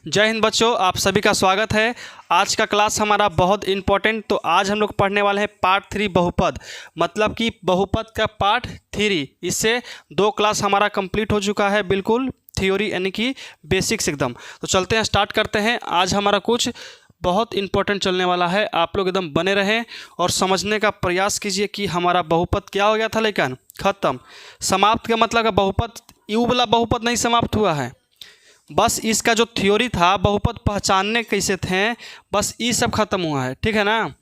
जय हिंद बच्चों, आप सभी का स्वागत है। आज का क्लास हमारा बहुत इम्पोर्टेंट। तो आज हम लोग पढ़ने वाले हैं पार्ट 3 बहुपद, मतलब कि बहुपद का पार्ट 3। इससे 2 क्लास हमारा कंप्लीट हो चुका है, बिल्कुल थ्योरी यानी कि बेसिक्स एकदम। तो चलते हैं, स्टार्ट करते हैं। आज हमारा कुछ बहुत इंपॉर्टेंट चलने वाला है, आप लोग एकदम बने रहें और समझने का प्रयास कीजिए कि हमारा बहुपद क्या हो गया था, लेकिन ख़त्म। समाप्त का मतलब है बहुपद, यू वाला बहुपद नहीं समाप्त हुआ है, बस इसका जो थ्योरी था बहुपद पहचानने कैसे थे, बस ये सब खत्म हुआ है। ठीक है ना।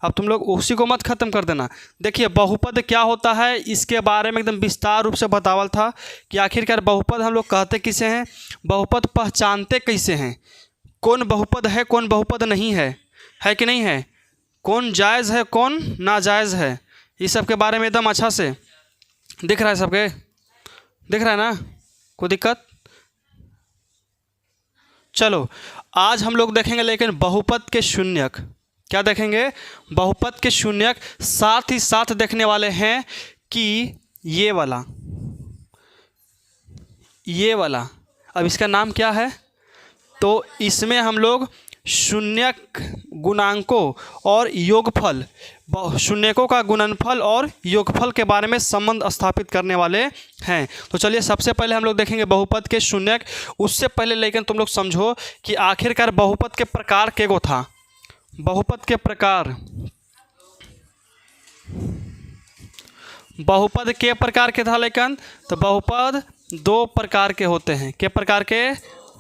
अब तुम लोग उसी को मत ख़त्म कर देना। देखिए बहुपद क्या होता है, इसके बारे में एकदम विस्तार रूप से बतावल था कि आखिरकार बहुपद हम लोग कहते किसे हैं, बहुपद पहचानते कैसे हैं, कौन बहुपद है कौन बहुपद नहीं है कि नहीं है, कौन जायज़ है कौन नाजायज़ है, इस सब के बारे में एकदम अच्छा से दिख रहा है। सबके दिख रहा है ना, कोई दिक्कत? चलो आज हम लोग देखेंगे लेकिन बहुपद के शून्यक। क्या देखेंगे? बहुपद के शून्यक। साथ ही साथ देखने वाले हैं कि ये वाला अब इसका नाम क्या है, तो इसमें हम लोग शून्यक, गुणांकों और योगफल, शून्यकों का गुणनफल और योगफल के बारे में संबंध स्थापित करने वाले हैं। तो चलिए सबसे पहले हम लोग देखेंगे बहुपद के शून्यक। उससे पहले लेकिन तुम लोग समझो कि आखिरकार बहुपद के प्रकार के गो था। बहुपद के प्रकार, बहुपद के प्रकार के था लेकिन, तो बहुपद 2 प्रकार के होते हैं। के प्रकार के?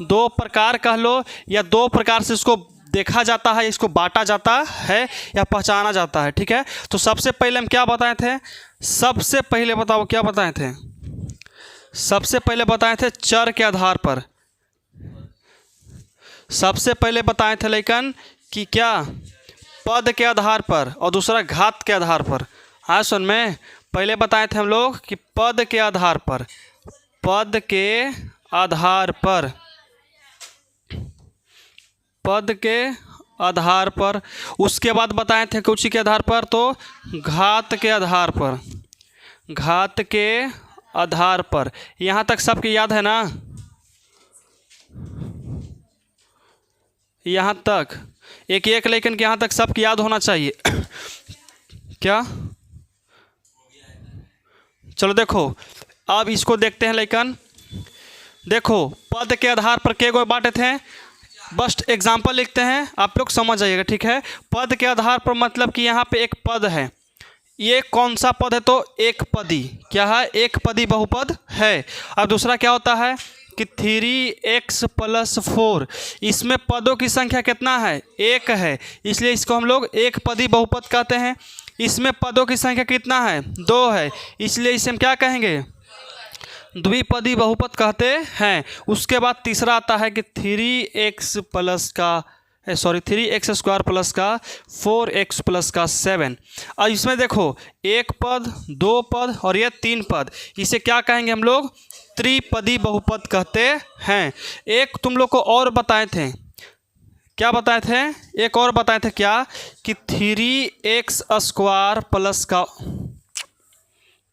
2 प्रकार कह लो, या 2 प्रकार से इसको देखा जाता है, इसको बांटा जाता है या पहचाना जाता है। ठीक है। तो सबसे पहले हम क्या बताए थे, सबसे पहले बताओ क्या बताए थे, सबसे पहले बताए थे चर के आधार पर। सबसे पहले बताए थे लेकिन कि क्या, पद के आधार पर, और दूसरा घात के आधार पर। हाँ सुन में, पहले बताए थे हम लोग कि पद के आधार पर, पद के आधार पर, पद के आधार पर। उसके बाद बताए थे कुछ के आधार पर, तो घात के आधार पर, घात के आधार पर। यहाँ तक सबके याद है ना? यहाँ तक एक एक लेकिन यहाँ तक सबकी याद होना चाहिए। क्या? चलो देखो अब इसको देखते हैं। लेकिन देखो पद के आधार पर के गो बांटे थे, बस एग्जाम्पल लिखते हैं, आप लोग समझ जाइएगा। ठीक है। पद के आधार पर मतलब कि यहाँ पे एक पद है, ये कौन सा पद है, तो एक पदी। क्या है? एक पदी बहुपद है। अब दूसरा क्या होता है कि 3x + 4, इसमें पदों की संख्या कितना है, 1 है, इसलिए इसको हम लोग एक पदी बहुपद कहते हैं। इसमें पदों की संख्या कितना है, 2 है, इसलिए इसे हम क्या कहेंगे, द्विपदी बहुपद कहते हैं। उसके बाद तीसरा आता है कि 3x स्क्वायर प्लस का 4x प्लस का 7। और इसमें देखो 1 पद, 2 पद और ये 3 पद, इसे क्या कहेंगे हम लोग, त्रिपदी बहुपद कहते हैं। एक तुम लोग को और बताए थे, क्या बताए थे, एक और बताए थे क्या, कि 3x स्क्वायर प्लस का,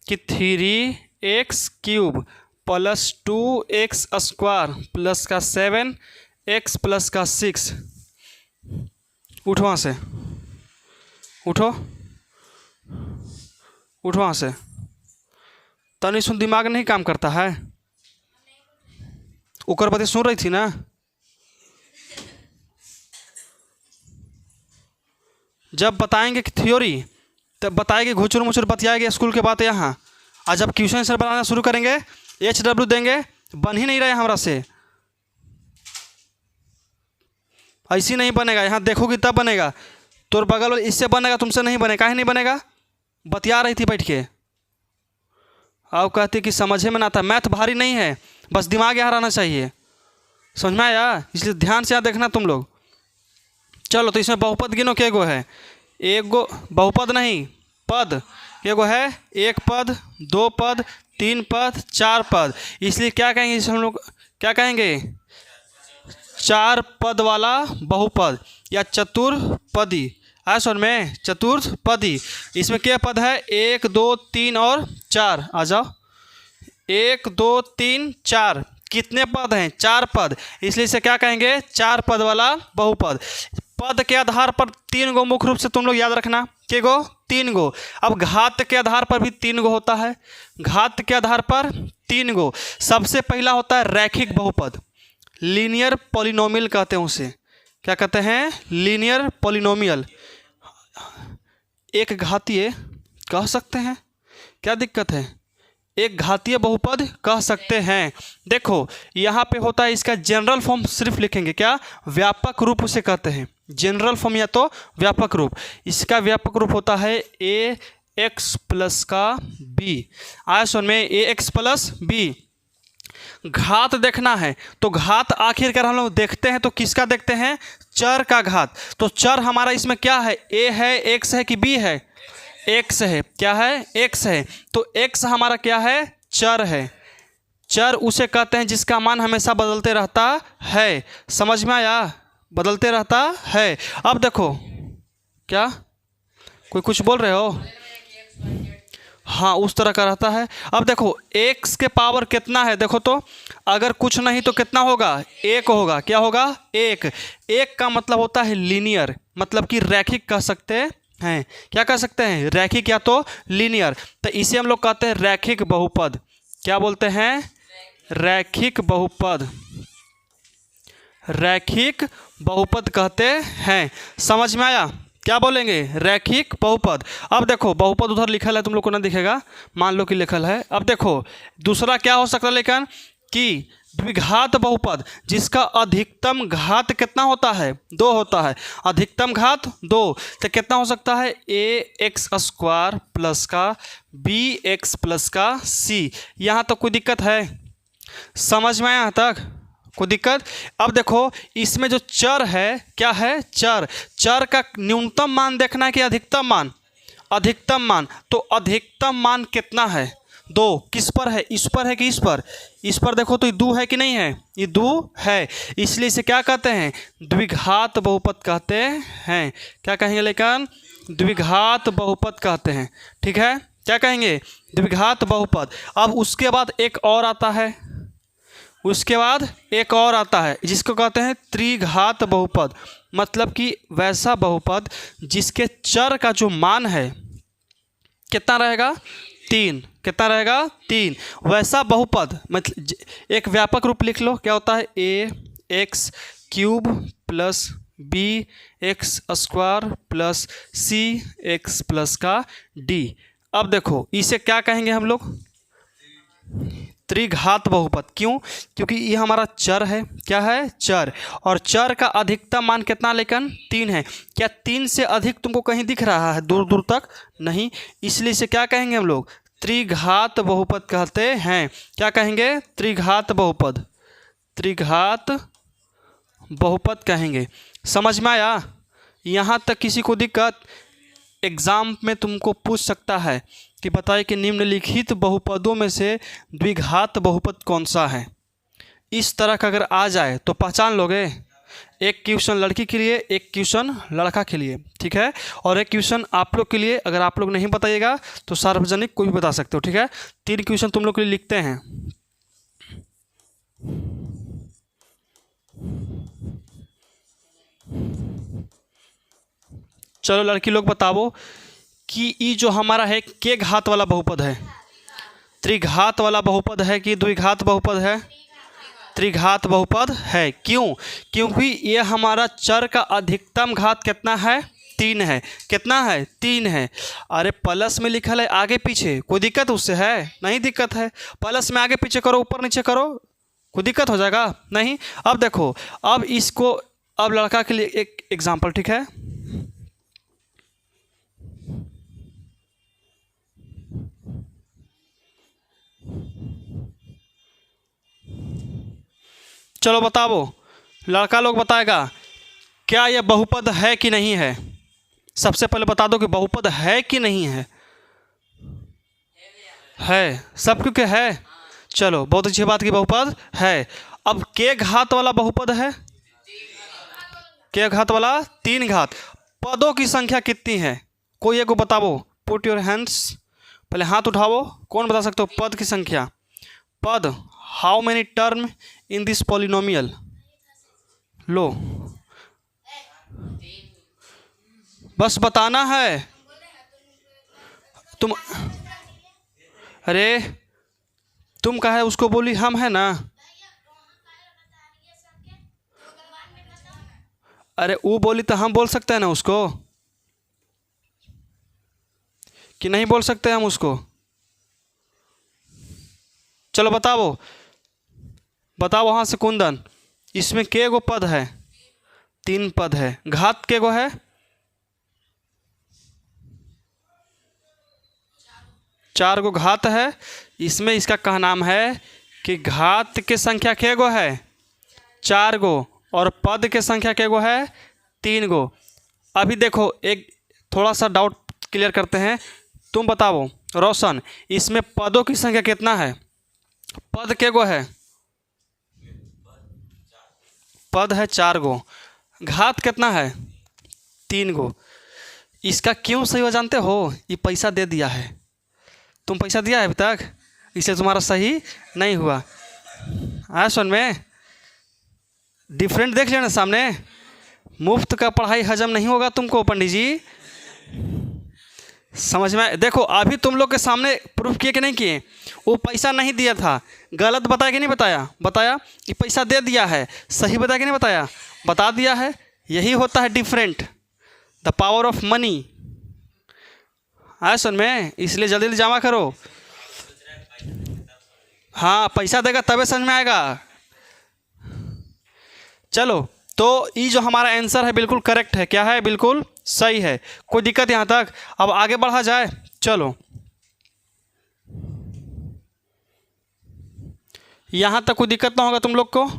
कि 3x cube plus 2x square plus का 7x प्लस का 6। उठो वहाँ से, उठो उठो वहाँ से। तनी सुन, दिमाग नहीं काम करता है। उकर बातें सुन रही थी ना? जब बताएंगे कि थ्योरी, तब बताएंगे घुचुर मुचुर बतियाएंगे स्कूल के बातें यहाँ। आज जब क्वेश्चन आंसर बनाना शुरू करेंगे, HW देंगे, बन ही नहीं रहे हमरा से। ऐसी नहीं बनेगा, यहाँ देखोगी तब बनेगा। तोर बगल वाले इससे बनेगा, तुमसे नहीं बनेगा। काहे नहीं बनेगा? बतिया रही थी बैठ के, आओ कहती कि समझे में ना आता। मैथ भारी नहीं है, बस दिमाग यहाँ रहना चाहिए, समझ में आया? इसलिए ध्यान से यहाँ देखना तुम लोग। चलो तो इसमें बहुपद गिनो के गो है, एक गो बहुपद नहीं, पद के गो है, 1 पद, 2 पद, 3 पद, 4 पद। इसलिए क्या कहेंगे, इसे हम लोग क्या कहेंगे, 4 पद वाला बहुपद या चतुर्पदी। है सुन में, चतुर्पदी। इसमें क्या पद है, 1 2 3 और 4। आ जाओ, 1 2 3 4, कितने पद हैं? 4 पद, इसलिए इसे क्या कहेंगे? 4 पद वाला बहुपद। पद के आधार पर 3 गो मुख्य रूप से तुम लोग याद रखना, के गो? 3 गो। अब घात के आधार पर भी 3 गो होता है, घात के आधार पर 3 गो। सबसे पहला होता है रैखिक बहुपद, लीनियर पॉलिनोमियल कहते हैं उसे। क्या कहते हैं? Linear polynomial. एक घातीय कह सकते हैं, क्या दिक्कत है? एक घातीय बहुपद कह सकते हैं। देखो यहाँ पे होता है, इसका जनरल फॉर्म सिर्फ लिखेंगे, क्या? व्यापक रूप उसे कहते हैं, जनरल फॉर्म या तो व्यापक रूप। इसका व्यापक रूप होता है ए एक्स प्लस का बी। आया सुन में, ए एक्स प्लस बी। घात देखना है तो घात आखिरकार हम लोग देखते हैं तो किसका देखते हैं? चर का घात। तो चर हमारा इसमें क्या है? ए है, एक्स है कि बी है? एक्स है। क्या है? एक्स है। तो एक्स हमारा क्या है? चर है। चर उसे कहते हैं जिसका मान हमेशा बदलते रहता है। समझ में आया? बदलते रहता है। अब देखो, क्या कोई कुछ बोल रहे हो? हाँ, उस तरह का रहता है। अब देखो x के पावर कितना है? देखो तो, अगर कुछ नहीं तो कितना होगा? 1 होगा। क्या होगा? 1। 1 का मतलब होता है लीनियर, मतलब कि रैखिक कह सकते हैं। क्या कह सकते हैं? रैखिक या तो लीनियर। तो इसे हम लोग कहते हैं रैखिक बहुपद। क्या बोलते हैं? रैखिक बहुपद। रैखिक बहुपद कहते हैं। समझ में आया? क्या बोलेंगे? रैखिक बहुपद। अब देखो बहुपद उधर लिखल है, तुम लोग को ना दिखेगा, मान लो कि लिखल है। अब देखो दूसरा क्या हो सकता है लेकिन, कि द्विघात बहुपद जिसका अधिकतम घात कितना होता है? 2 होता है। अधिकतम घात 2, तो कितना हो सकता है? ए एक्स स्क्वायर प्लस का बी एक्स प्लस का सी। यहाँ तो कोई दिक्कत है? समझ में आया यहाँ तक? कोई दिक्कत? अब देखो इसमें जो चर है, क्या है? चर। चर का न्यूनतम मान देखना है कि अधिकतम मान? अधिकतम मान। तो अधिकतम मान कितना है? 2। किस पर है? इस पर है कि इस पर? इस पर देखो तो ये 2 है कि नहीं है? ये 2 है, इसलिए इसे क्या कहते हैं? द्विघात बहुपद कहते हैं। क्या कहेंगे लेकिन? द्विघात बहुपद कहते हैं। ठीक है, क्या कहेंगे? द्विघात बहुपद। अब उसके बाद एक और आता है, उसके बाद एक और आता है जिसको कहते हैं त्रिघात बहुपद। मतलब कि वैसा बहुपद जिसके चर का जो मान है कितना रहेगा? 3। कितना रहेगा? 3। वैसा बहुपद मतलब एक व्यापक रूप लिख लो, क्या होता है? A x cube plus b x square plus c x plus का डी। अब देखो इसे क्या कहेंगे हम लोग? त्रिघात बहुपद। क्यों? क्योंकि ये हमारा चर है। क्या है? चर। और चर का अधिकतम मान कितना लेकिन? 3 है। क्या 3 से अधिक तुमको कहीं दिख रहा है दूर दूर तक? नहीं, इसलिए इसे क्या कहेंगे हम लोग? त्रिघात बहुपद कहते हैं। क्या कहेंगे? त्रिघात बहुपद। त्रिघात बहुपद कहेंगे। समझ में आया? यहाँ तक किसी को दिक्कत? एग्ज़ाम में तुमको पूछ सकता है कि बताइए कि निम्नलिखित बहुपदों में से द्विघात बहुपद कौन सा है? इस तरह का अगर आ जाए तो पहचान लोगे। एक क्वेश्चन लड़की के लिए, एक क्वेश्चन लड़का के लिए, ठीक है? और एक क्वेश्चन आप लोग के लिए। अगर आप लोग नहीं बताइएगा तो सार्वजनिक कोई भी बता सकते हो, ठीक है? 3 क्वेश्चन तुम लोग के लिए लिखते हैं। चलो लड़की लोग बताओ कि ये जो हमारा है के घात वाला बहुपद है, त्रिघात वाला बहुपद है कि द्विघात बहुपद है? त्रिघात बहुपद है। क्यों? क्योंकि ये हमारा चर का अधिकतम घात कितना है? 3 है। कितना है? 3 है। अरे प्लस में लिखा है आगे पीछे, कोई दिक्कत उससे है? नहीं दिक्कत है। प्लस में आगे पीछे करो, ऊपर नीचे करो, कोई दिक्कत हो जाएगा? नहीं। अब देखो, अब इसको, अब लड़का के लिए एक एग्जाम्पल, ठीक है? चलो बताओ, लड़का लोग बताएगा क्या यह बहुपद है कि नहीं है? सबसे पहले बता दो कि बहुपद है कि नहीं है? है। सब क्योंकि है। चलो बहुत अच्छी बात की बहुपद है। अब के घात वाला बहुपद है? के घात वाला 3 घात। पदों की संख्या कितनी है? कोई एक को बताओ। पुट योर हैंड्स, पहले हाथ उठाओ। कौन बता सकते हो पद की संख्या? पद how many term in this polynomial. लो बस बताना है तुम। अरे तुम कहा है उसको बोली हम है ना। अरे वो बोली तो हम बोल सकते हैं ना उसको, कि नहीं बोल सकते हम उसको। चलो बताओ बताओ वहाँ से कुंदन, इसमें के गो पद है? 3 पद है। घात के गो है? 4 गो घात है। इसमें इसका कहनाम है कि घात के संख्या के गो है? 4 गो, और पद के संख्या के गो है? 3 गो। अभी देखो एक थोड़ा सा डाउट क्लियर करते हैं। तुम बताओ रोशन, इसमें पदों की संख्या कितना है? पद के गो है? पद है 4 गो। घात कितना है? 3 गो। इसका क्यों सही हो जानते हो? ये पैसा दे दिया है। तुम पैसा दिया है अभी तक, इसलिए तुम्हारा सही नहीं हुआ। सुन में डिफरेंट देख लेना सामने। मुफ्त का पढ़ाई हजम नहीं होगा तुमको पंडित जी, समझ में। देखो अभी तुम लोग के सामने प्रूफ किए कि नहीं किए? वो पैसा नहीं दिया था, गलत बताया कि नहीं बताया? बताया। कि पैसा दे दिया है, सही बताया कि नहीं बताया? बता दिया है। यही होता है different, the power of money. सुन में, इसलिए जल्दी जल्दी जमा करो। हाँ पैसा देगा तबे समझ में आएगा। चलो तो ये जो हमारा आंसर है बिल्कुल करेक्ट है। क्या है? बिल्कुल सही है। कोई दिक्कत यहाँ तक? अब आगे बढ़ा जाए। चलो यहाँ तक कोई दिक्कत ना होगा तुम लोग को,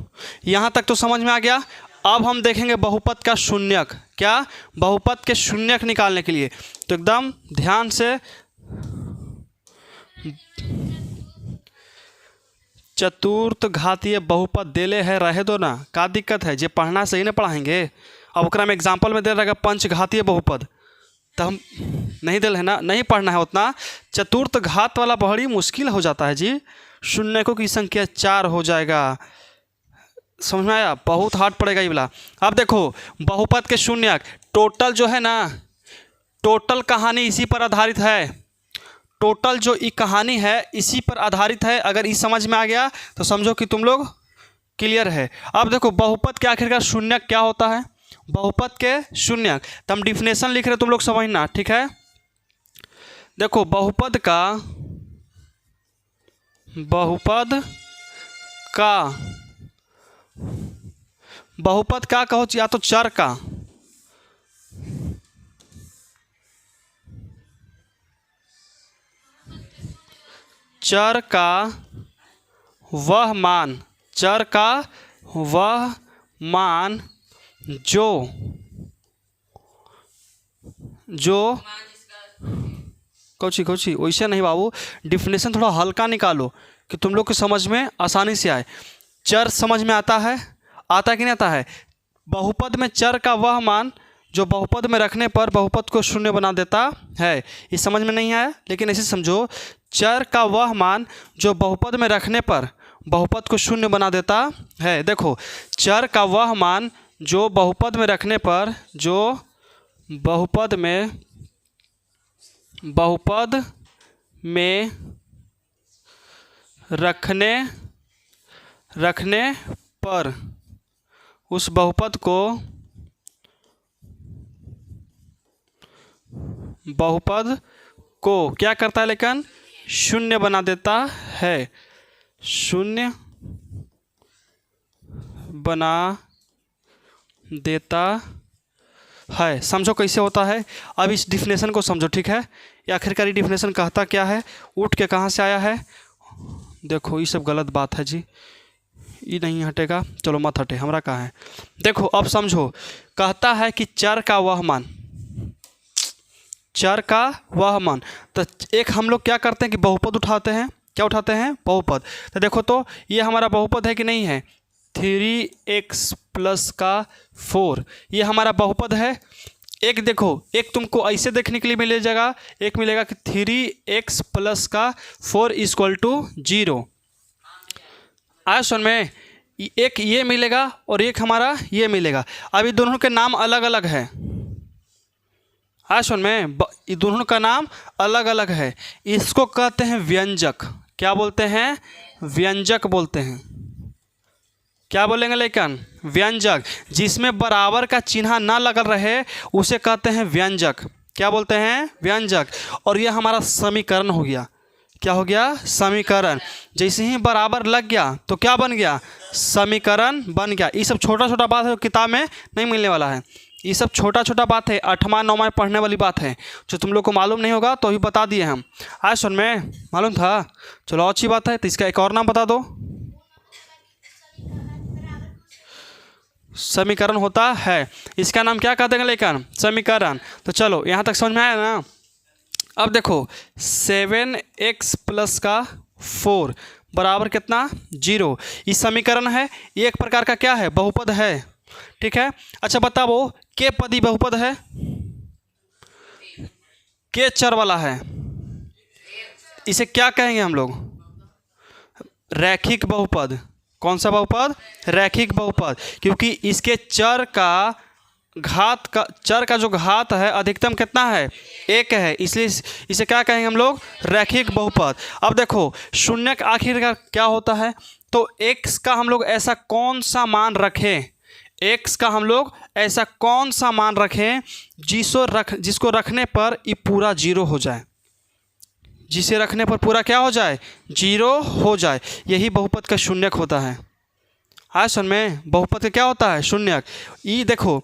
यहाँ तक तो समझ में आ गया। अब हम देखेंगे बहुपद का शून्यक। क्या? बहुपद के शून्यक निकालने के लिए तो एकदम ध्यान से चतुर्थ घातीय बहुपद देले है, रहे दो ना, का दिक्कत है? जे पढ़ना सही ना पढ़ाएंगे। अब ओकरा में एग्जाम्पल में दे रहेगा पंचघातीय बहुपद, तो हम नहीं दिल है ना, नहीं पढ़ना है उतना। चतुर्थ घात वाला बड़ी मुश्किल हो जाता है जी। शून्यकों की संख्या 4 हो जाएगा। समझ में आया? बहुत हार्ड पड़ेगा ये वाला। अब देखो बहुपद के शून्यक टोटल जो है ना, टोटल कहानी इसी पर आधारित है। टोटल जो ये कहानी है इसी पर आधारित है। अगर ये समझ में आ गया तो समझो कि तुम लोग क्लियर है। अब देखो बहुपद के आखिरकार शून्यक क्या होता है? बहुपद के शून्यक तो हम डिफिनेशन लिख रहे, तुम लोग समझना, ठीक है? देखो बहुपद का कहो या तो चर का, चर का वह मान, चर का वह मान जो कोची वैसे नहीं बाबू, डिफिनेशन थोड़ा हल्का निकालो कि तुम लोग को समझ में आसानी से आए। चर समझ में आता है? आता कि नहीं आता है? बहुपद में चर का वह मान जो बहुपद में रखने पर बहुपद को शून्य बना देता है। ये समझ में नहीं आया, लेकिन ऐसे समझो, चर का वह मान जो बहुपद में रखने पर बहुपद को शून्य बना देता है। देखो चर का वह मान जो बहुपद में रखने पर, जो बहुपद में रखने पर उस बहुपद को क्या करता है? लेकिन शून्य बना देता है, शून्य बना देता है। समझो कैसे होता है। अब इस डिफिनेशन को समझो, ठीक है? ये आखिरकार ये डिफिनेशन कहता क्या है? उठ के कहाँ से आया है? देखो ये सब गलत बात है जी, ये नहीं हटेगा। चलो मत हटे, हमारा कहाँ है? देखो अब समझो, कहता है कि चर का वह मान, चर का वह मान। तो एक हम लोग क्या करते हैं कि बहुपद उठाते हैं। क्या उठाते हैं? बहुपद। तो देखो तो ये हमारा बहुपद है कि नहीं है? 3x + 4 ये हमारा बहुपद है। एक देखो, एक तुमको ऐसे देखने के लिए मिल जाएगा, एक मिलेगा कि 3x + 4 = 0। आया सुन में, एक ये मिलेगा और एक हमारा ये मिलेगा। अब ये दोनों के नाम अलग अलग है। आया सुन में, ये दोनों का नाम अलग अलग है। इसको कहते हैं व्यंजक। क्या बोलते हैं? व्यंजक बोलते हैं। क्या बोलेंगे लेकिन? व्यंजक। जिसमें बराबर का चिन्ह ना लगल रहे उसे कहते हैं व्यंजक। क्या बोलते हैं? व्यंजक। और यह हमारा समीकरण हो गया। क्या हो गया? समीकरण। जैसे ही बराबर लग गया तो क्या बन गया? समीकरण बन गया। ये सब छोटा छोटा बात है, किताब में नहीं मिलने वाला है। ये सब छोटा छोटा बात है, 8वां 9वां में पढ़ने वाली बात है, जो तुम लोग को मालूम नहीं होगा तो अभी बता दिए हम। आज सुन में मालूम था? चलो अच्छी बात है। तो इसका एक और नाम बता दो। समीकरण होता है। इसका नाम क्या कहते हैं लेकिन? समीकरण। तो चलो यहाँ तक समझ में आया ना? अब देखो 7x प्लस का 4 बराबर कितना? 0। ये समीकरण है। ये एक प्रकार का क्या है? बहुपद है। ठीक है। अच्छा बताओ, के पदी बहुपद है? के चर वाला है। इसे क्या कहेंगे हम लोग? रैखिक बहुपद। कौन सा बहुपद? रैखिक बहुपद। क्योंकि इसके चर का जो घात है अधिकतम कितना है? 1 है, इसलिए इसे क्या कहेंगे हम लोग? रैखिक बहुपद। अब देखो शून्यक आखिर का क्या होता है? तो x का हम लोग ऐसा कौन सा मान रखें? x का हम लोग ऐसा कौन सा मान रखें जिसको रखने पर ये पूरा 0 हो जाए। जिसे रखने पर पूरा क्या हो जाए? 0 हो जाए। यही बहुपद का शून्यक होता है। आज सुन में, बहुपद का क्या होता है? शून्यक। ये देखो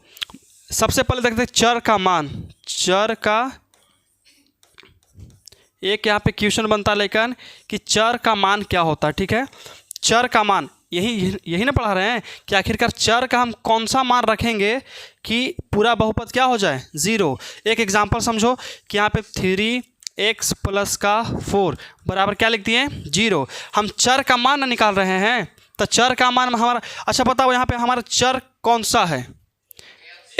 सबसे पहले देखते हैं चर का मान। चर का एक यहाँ पे क्वेश्चन बनता है लेकिन कि चर का मान क्या होता है। ठीक है। चर का मान यही ना पढ़ा रहे हैं कि आखिरकार चर का हम कौन सा मान रखेंगे कि पूरा बहुपद क्या हो जाए? 0। एक एग्जांपल समझो कि यहाँ पे 3x प्लस का 4 बराबर क्या लिख दिए? 0। हम चर का मान निकाल रहे हैं। तो चर का मान हमारा, अच्छा बताओ यहाँ पे हमारा चर कौन सा है?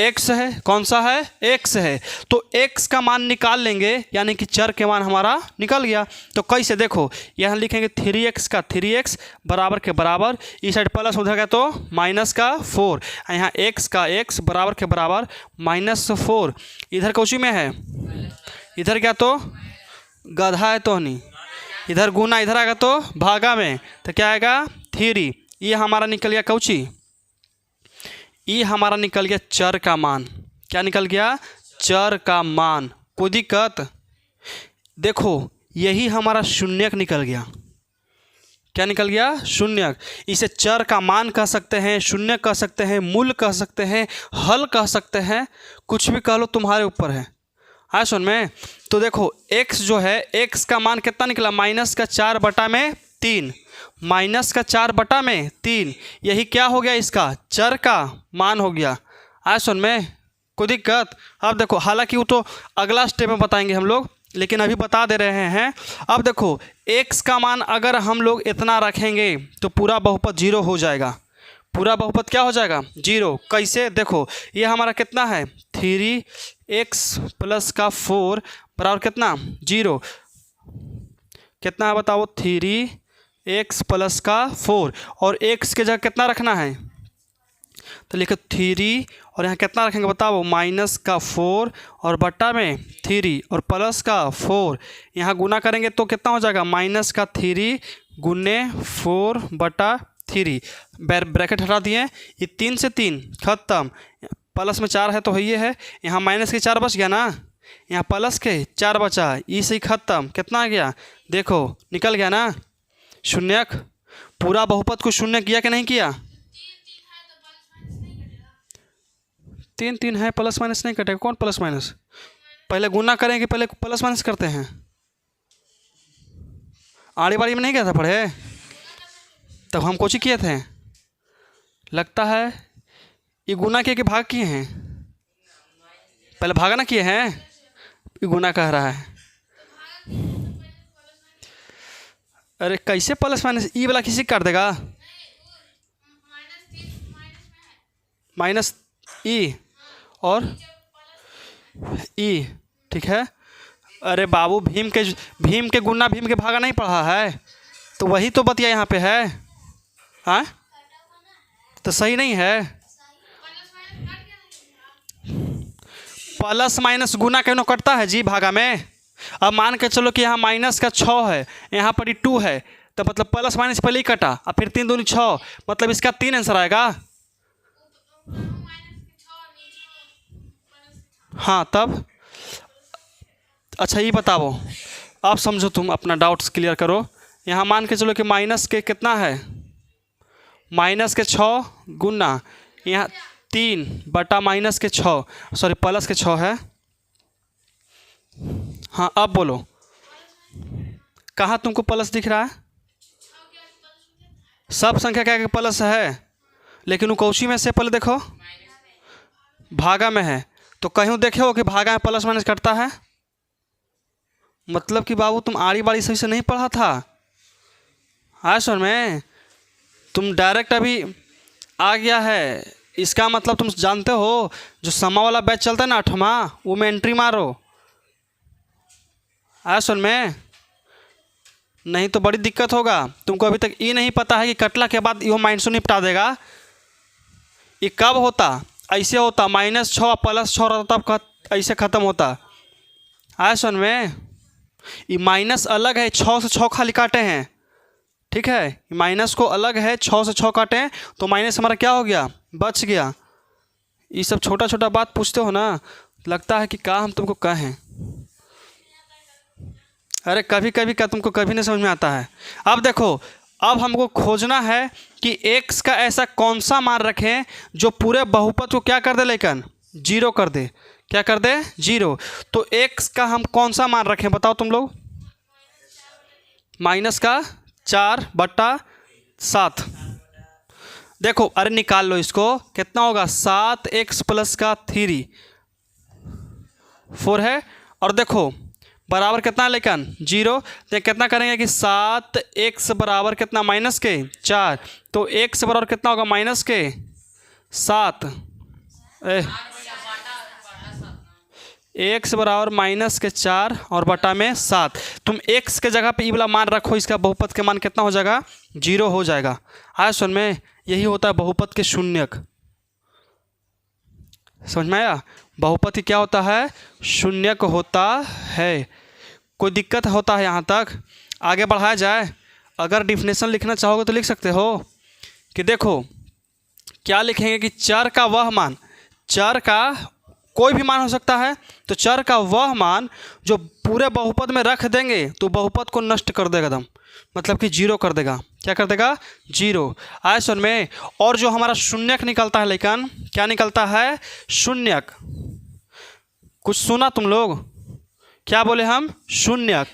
x है। कौन सा है? x है। तो x का मान निकाल लेंगे, यानी कि चर के मान हमारा निकल गया। तो कैसे? देखो यहाँ लिखेंगे 3x का 3x बराबर के बराबर, इस साइड प्लस उधर गया तो माइनस का 4, यहाँ x का x बराबर के बराबर -4। इधर कौची में है? इधर क्या तो गधा है तो नहीं, इधर गुना, इधर आएगा तो भागा में, तो क्या आएगा? 3। ये हमारा निकल गया कौची? ये हमारा निकल गया चर का मान। क्या निकल गया? चर का मान। कोई दिक्कत? देखो यही हमारा शून्यक निकल गया। क्या निकल गया? शून्यक। इसे चर का मान कह सकते हैं, शून्यक कह सकते हैं, मूल कह सकते हैं, हल कह सकते हैं, कुछ भी कह लो, तुम्हारे ऊपर है। हाँ सुन में। तो देखो x जो है, x का मान कितना निकला? -4/3। -4/3 यही क्या हो गया? इसका चर का मान हो गया। आज सुन में कोई दिक्कत? अब देखो, हालांकि वो तो अगला स्टेप में बताएंगे हम लोग, लेकिन अभी बता दे रहे हैं। अब देखो x का मान अगर हम लोग इतना रखेंगे तो पूरा बहुपद 0 हो जाएगा। पूरा बहुपद क्या हो जाएगा? 0। कैसे? देखो ये हमारा कितना है? 3x प्लस का 4 बराबर कितना? 0। कितना है बताओ? 3x प्लस का 4, और x के जगह कितना रखना है? तो लिखो 3, और यहाँ कितना रखेंगे बताओ? -4 और बट्टा में 3 और प्लस का 4। यहाँ गुना करेंगे तो कितना हो जाएगा? -3 गुने 4/3। ब्रैकेट हटा दिए। ये 3 से 3 खत्म, प्लस में 4 है तो ये है, यहाँ माइनस के 4 बच गया ना, यहाँ प्लस के 4 बचा, इसे खत्म। कितना आ गया? देखो निकल गया ना शून्यक। पूरा बहुपद को शून्य किया कि नहीं किया? 3 है, प्लस माइनस नहीं कटेगा। कौन प्लस माइनस? पहले गुना करेंगे, पहले प्लस माइनस करते हैं। आड़ी बाड़ी में नहीं गया था पढ़े? तब हम कोची किए थे? लगता है ये गुना किए कि भाग किए हैं? पहले भागा ना किए हैं, ये गुना कह रहा है। अरे कैसे प्लस माइनस? ई वाला किसी कर देगा? -e और e। ठीक है। अरे बाबू, भीम के गुना भीम के भागा नहीं पढ़ा है? तो वही तो बतिया यहाँ पे है। हाँ तो सही नहीं है। प्लस माइनस गुना क्यों कटता है जी भागा में। अब मान के चलो कि यहाँ माइनस का 6 है, यहाँ पर ही 2 है, तो मतलब प्लस माइनस पहले ही कटा, अब फिर 3 दूनी 6, मतलब इसका 3 आंसर आएगा। हाँ तब अच्छा ये बताओ, आप समझो, तुम अपना डाउट्स क्लियर करो। यहाँ मान के चलो कि माइनस के कितना है, माइनस के 6 गुना यहाँ 3 बटा माइनस के 6, सॉरी प्लस के 6 है। हाँ अब बोलो, कहाँ तुमको प्लस दिख रहा है? सब संख्या क्या प्लस है, लेकिन वो कौशी में से पहले देखो, भागा में है, तो कहीं देखे हो कि भागा में प्लस माइनस कटता है? मतलब कि बाबू तुम आड़ी बाड़ी सही से नहीं पढ़ा था। हाँ सर में तुम डायरेक्ट अभी आ गया है, इसका मतलब तुम जानते हो जो समा वाला बैच चलता है ना 8वां, वो में एंट्री मारो। हाँ सर में नहीं तो बड़ी दिक्कत होगा। तुमको अभी तक ये नहीं पता है कि कटला के बाद यो माइनस निपटा देगा। ये कब होता, ऐसे होता -6 + 6 रहता तब ऐसे ख़त्म होता। हाँ सर में ये माइनस अलग है, 6 से 6 खाली काटे हैं, ठीक है, माइनस को अलग है, 6 से 6 काटे हैं तो माइनस हमारा क्या हो गया, बच गया। ये सब छोटा छोटा बात पूछते हो ना, लगता है कि क्या हम तुमको कहें। अरे कभी कभी का तुमको कभी नहीं समझ में आता है। अब देखो, अब हमको खोजना है कि x का ऐसा कौन सा मान रखें जो पूरे बहुपद को क्या कर दे, लेकिन 0 कर दे। क्या कर दे, 0। तो x का हम कौन सा मान रखें बताओ तुम लोग? -4/7। देखो अरे निकाल लो इसको, कितना होगा, 7x + का 3 4 है, और देखो बराबर कितना, लेकिन 0। तो कितना करेंगे कि 7x बराबर कितना, -4, तो x बराबर कितना होगा, -7। x बराबर -4 और बटा में 7। तुम x के जगह पे ये वाला मान रखो, इसका बहुपद के मान कितना हो जाएगा, 0 हो जाएगा। हाँ सुन में यही होता है बहुपद के शून्यक। समझ में आया? बहुपद क्या होता है, शून्यक होता है। कोई दिक्कत होता है यहाँ तक? आगे बढ़ाया जाए। अगर डिफिनेशन लिखना चाहोगे तो लिख सकते हो कि देखो क्या लिखेंगे कि चर का वह मान, चर का कोई भी मान हो सकता है, तो चर का वह मान जो पूरे बहुपद में रख देंगे तो बहुपद को नष्ट कर देगा एकदम, मतलब कि 0 कर देगा। क्या कर देगा, 0। आए सुन में, और जो हमारा शून्यक निकलता है, लेकिन क्या निकलता है, शून्यक। कुछ सुना तुम लोग, क्या बोले हम, शून्यक।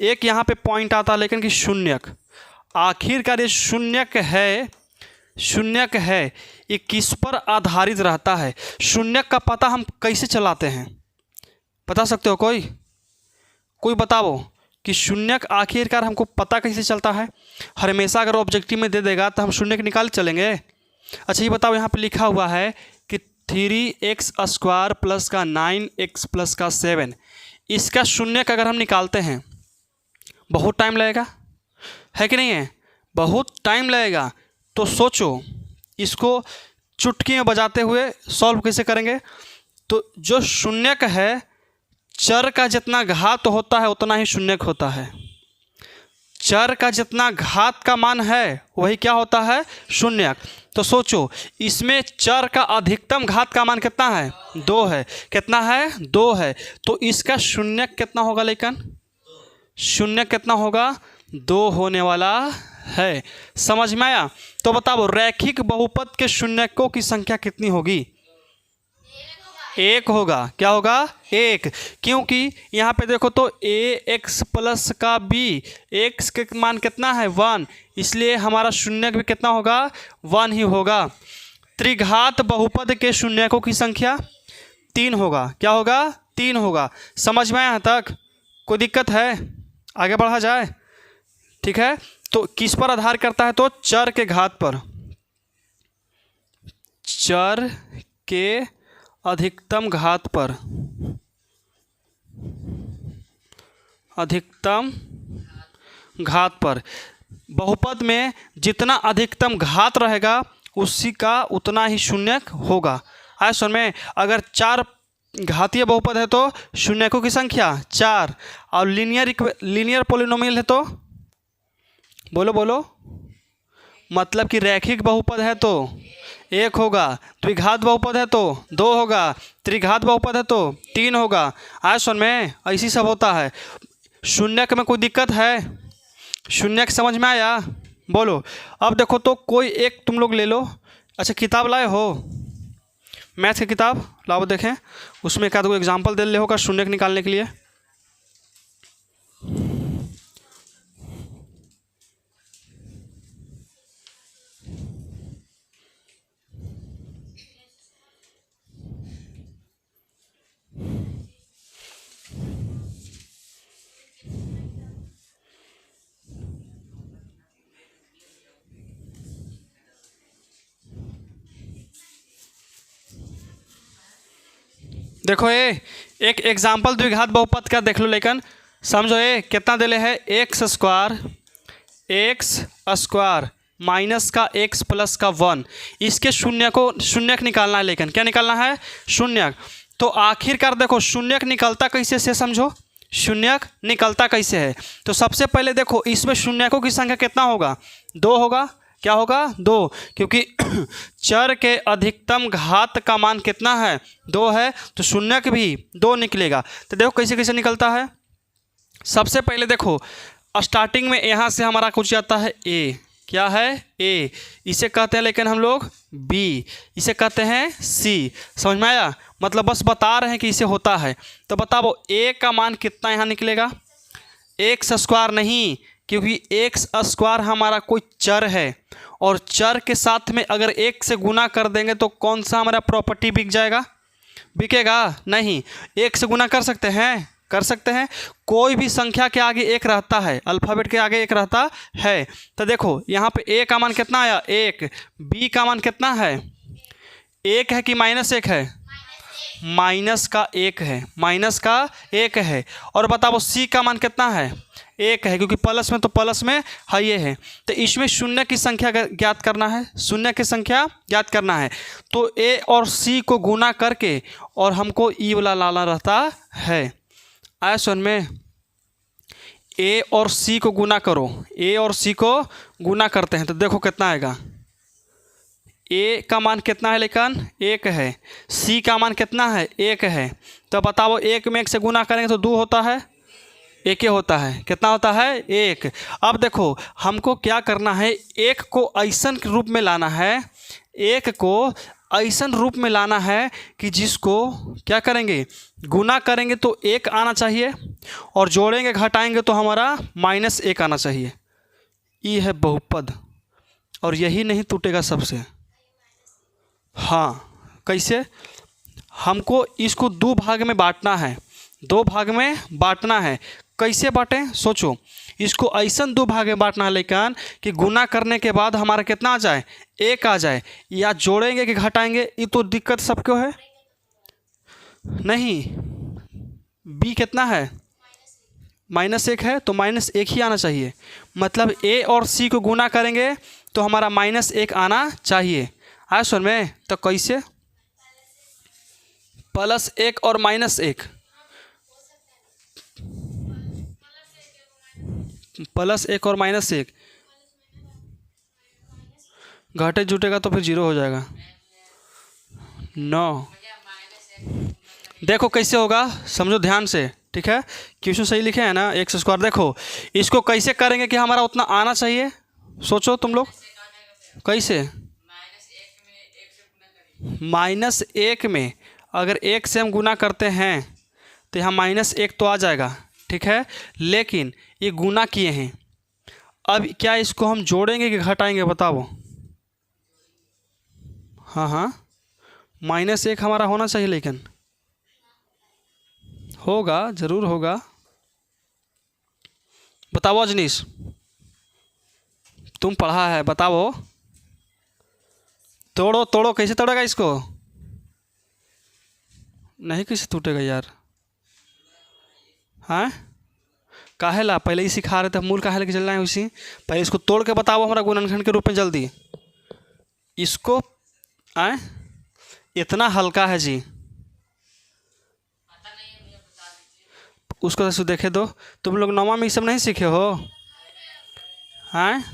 एक यहाँ पे पॉइंट आता है लेकिन कि शून्यक, आखिरकार ये शून्यक है, शून्यक है, ये किस पर आधारित रहता है? शून्यक का पता हम कैसे चलाते हैं, बता सकते हो कोई? कोई बताओ कि शून्यक आखिरकार हमको पता कैसे चलता है? हमेशा अगर ऑब्जेक्टिव में दे देगा तो हम शून्यक निकाल चलेंगे। अच्छा ये बताओ, यहाँ पे लिखा हुआ है कि 3x² + का 9x + का 7, इसका शून्यक अगर हम निकालते हैं बहुत टाइम लगेगा, है कि नहीं है? बहुत टाइम लगेगा। तो सोचो इसको चुटकी में बजाते हुए सॉल्व कैसे करेंगे। तो जो शून्यक है, चर का जितना घात होता है उतना ही शून्यक होता है। चर का जितना घात का मान है वही क्या होता है, शून्यक। तो सोचो इसमें चर का अधिकतम घात का मान कितना है, 2 है। कितना है, 2 है। तो इसका शून्यक कितना होगा, लेकिन शून्यक कितना होगा, 2 होने वाला है। समझ में आया? तो बताओ रैखिक बहुपद के शून्यकों की संख्या कितनी होगी? 1 होगा। क्या होगा, 1। क्योंकि यहाँ पे देखो तो ax + का b, x के मान कितना है, 1, इसलिए हमारा शून्यक भी कितना होगा, 1 ही होगा। त्रिघात बहुपद के शून्यकों की संख्या 3 होगा। क्या होगा, 3 होगा। समझ में यहाँ तक? कोई दिक्कत है? आगे बढ़ा जाए, ठीक है। तो किस पर आधार करता है, तो चर के घात पर, चर के अधिकतम घात पर, अधिकतम घात पर। बहुपद में जितना अधिकतम घात रहेगा उसी का उतना ही शून्यक होगा। आए सुन में, अगर 4 घातीय बहुपद है तो शून्यकों की संख्या 4, और लीनियर पोलिनोमियल है तो बोलो बोलो, मतलब कि रैखिक बहुपद है तो 1 होगा, द्विघात बहुपद है तो 2 होगा, त्रिघात बहुपद है तो 3 होगा। आए सुन में, ऐसी सब होता है। शून्यक में कोई दिक्कत है? शून्यक समझ में आया? बोलो। अब देखो तो कोई एक तुम लोग ले लो। अच्छा, किताब लाए हो? मैथ की किताब लाओ, देखें उसमें एक आध कोई एग्जाम्पल दे ले होगा शून्यक निकालने के लिए। देखो ये एक एग्जाम्पल द्विघात बहुपद का देख लो, लेकिन समझो ये कितना दिले है, एक्स स्क्वायर माइनस का एक्स प्लस का 1। इसके शून्यक निकालना है, लेकिन क्या निकालना है? शून्यक। तो आखिरकार देखो शून्यक निकलता कैसे से समझो, शून्यक निकलता कैसे है। तो सबसे पहले देखो इसमें शून्यकों की संख्या कितना होगा? 2 होगा। क्या होगा? 2, क्योंकि चर के अधिकतम घात का मान कितना है? 2 है, तो शून्यक भी 2 निकलेगा। तो देखो कैसे कैसे निकलता है। सबसे पहले देखो स्टार्टिंग में यहाँ से हमारा कुछ आता है ए। क्या है? ए। इसे कहते हैं लेकिन हम लोग बी, इसे कहते हैं सी। समझ में आया? मतलब बस बता रहे हैं कि इसे होता है। तो बताओ ए का मान कितना यहाँ निकलेगा? एक्स स्क्वायर नहीं, क्योंकि एक्स स्क्वायर हमारा कोई चर है, और चर के साथ में अगर 1 से गुना कर देंगे तो कौन सा हमारा प्रॉपर्टी बिक जाएगा? बिकेगा नहीं। 1 से गुना कर सकते हैं? कर सकते हैं। कोई भी संख्या के आगे 1 रहता है, अल्फ़ाबेट के आगे 1 रहता है। तो देखो यहाँ पे ए का मान कितना आया? 1। बी का मान कितना है? 1 है कि -1 है? माइनस का 1 है, माइनस का 1 है। और बताओ सी का मान कितना है? 1 है, क्योंकि प्लस में तो प्लस में है ये है। तो इसमें शून्य की संख्या ज्ञात करना है, शून्य की संख्या ज्ञात करना है। तो ए और सी को गुना करके और हमको ई वाला लाना रहता है। आया सुन में, ए और सी को गुना करो, ए और सी को गुना करते हैं तो देखो कितना आएगा। ए का मान कितना है? लेकिन 1 है। सी का मान कितना है? 1 है। तो बताओ 1 में 1 से गुना करेंगे तो 2 होता है, 1 होता है। कितना होता है? 1। अब देखो हमको क्या करना है, 1 को ऐसन रूप में लाना है, 1 को ऐसन रूप में लाना है कि जिसको क्या करेंगे? गुना करेंगे तो 1 आना चाहिए, और जोड़ेंगे घटाएंगे तो हमारा -1 आना चाहिए। ये है बहुपद, और यही नहीं टूटेगा सबसे। हाँ, कैसे? हमको इसको 2 भाग में बांटना है, 2 भाग में बांटना है। कैसे बांटें? सोचो, इसको ऐसा 2 भाग में बांटना है लेकिन कि गुना करने के बाद हमारा कितना आ जाए? 1 आ जाए। या जोड़ेंगे कि घटाएंगे, ये तो दिक्कत सबको है नहीं। बी कितना है? -1 है, तो -1 ही आना चाहिए। मतलब ए और सी को गुना करेंगे तो हमारा -1 आना चाहिए। आया सुन में? तो कैसे? +1 और -1, +1 और -1 घटे जुटेगा तो फिर 0 हो जाएगा। 9। देखो कैसे होगा, समझो ध्यान से, ठीक है? क्वेश्चन सही लिखे हैं ना, एक्स स्क्वायर। देखो इसको कैसे करेंगे कि हमारा उतना आना चाहिए, सोचो तुम लोग कैसे। -1 में अगर 1 से हम गुना करते हैं तो यहाँ -1 तो आ जाएगा, ठीक है? लेकिन ये गुना किए हैं, अब क्या इसको हम जोड़ेंगे कि घटाएंगे? बताओ। हाँ हाँ, -1 हमारा होना चाहिए, लेकिन होगा, ज़रूर होगा। बताओ अजनीश, तुम पढ़ा है, बताओ। तोड़ो तोड़ो, कैसे तोड़ेगा इसको? नहीं, कैसे टूटेगा यार? हाँ, काहे ला पहले ही सिखा रहे थे, मूल काहे लेके चल रहे हैं उसी। पहले इसको तोड़ के बताओ हमारा गुणनखंड के रूप में जल्दी। इसको आए इतना हल्का है जी, उसको तो देखे दो। तुम लोग नौवां में ये सब नहीं सीखे हो हैं?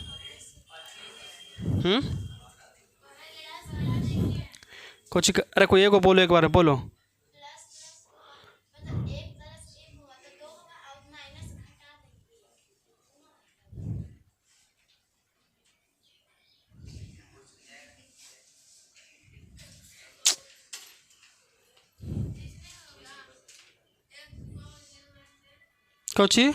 कुछ अरे कोई एगो बोलो, एक बार बोलो। कौची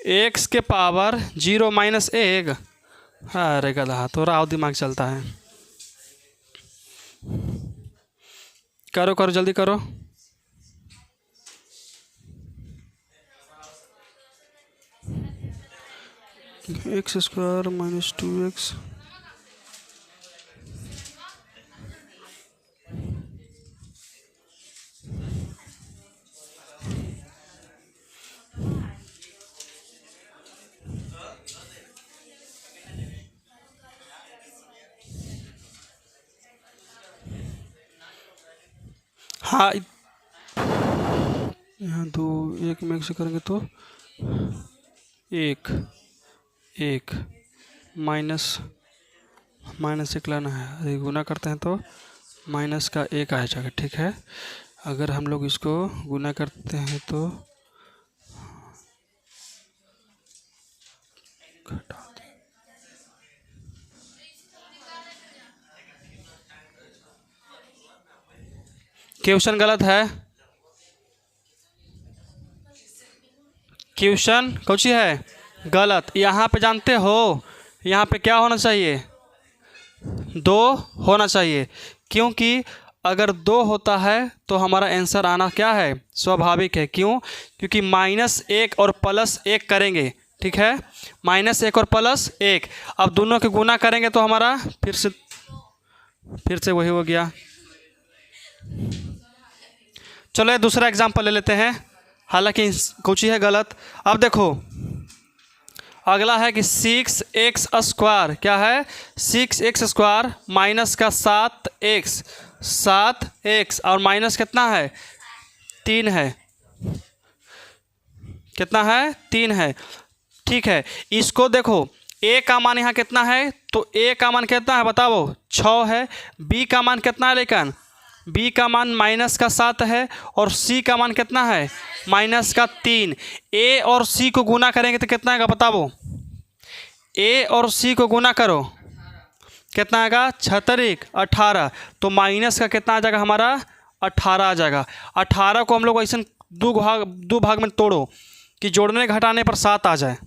एक्स के पावर 0 माइनस 1। अरे गधा थोड़ा और दिमाग चलता है। करो करो जल्दी करो। एक्स स्क्वायर माइनस 2x हाँ यहाँ 2 1 में से करेंगे तो 1 1 माइनस माइनस 1 लाना है, यदि गुना करते हैं तो माइनस का 1 आ जाएगा। ठीक है, अगर हम लोग इसको गुना करते हैं तो क्वेश्चन गलत है। क्वेश्चन कौची है गलत। यहाँ पे जानते हो यहाँ पे क्या होना चाहिए, 2 होना चाहिए, क्योंकि अगर 2 होता है तो हमारा आंसर आना क्या है स्वाभाविक है। क्यों? क्योंकि -1 और +1 करेंगे। ठीक है, -1 और +1, अब दोनों के गुना करेंगे तो हमारा फिर से वही हो गया। चलो दूसरा एग्जाम्पल ले लेते हैं, हालांकि कौची है गलत। अब देखो अगला है कि 6x स्क्वायर क्या है, 6x स्क्वायर माइनस का 7x और माइनस कितना है 3 है, कितना है 3 है। ठीक है, इसको देखो a का मान यहाँ कितना है, तो a का मान कितना है बताओ 6 है। b का मान कितना है, लेकिन b का मान -7 है और c का मान कितना है -3। a और c को गुना करेंगे तो कितना आएगा बताओ, a और c को गुना करो कितना आएगा 18। तो माइनस का कितना आ जाएगा हमारा 18 आ जाएगा। 18 को हम लोग ऐसे दो भाग में तोड़ो कि जोड़ने घटाने पर 7 आ जाए।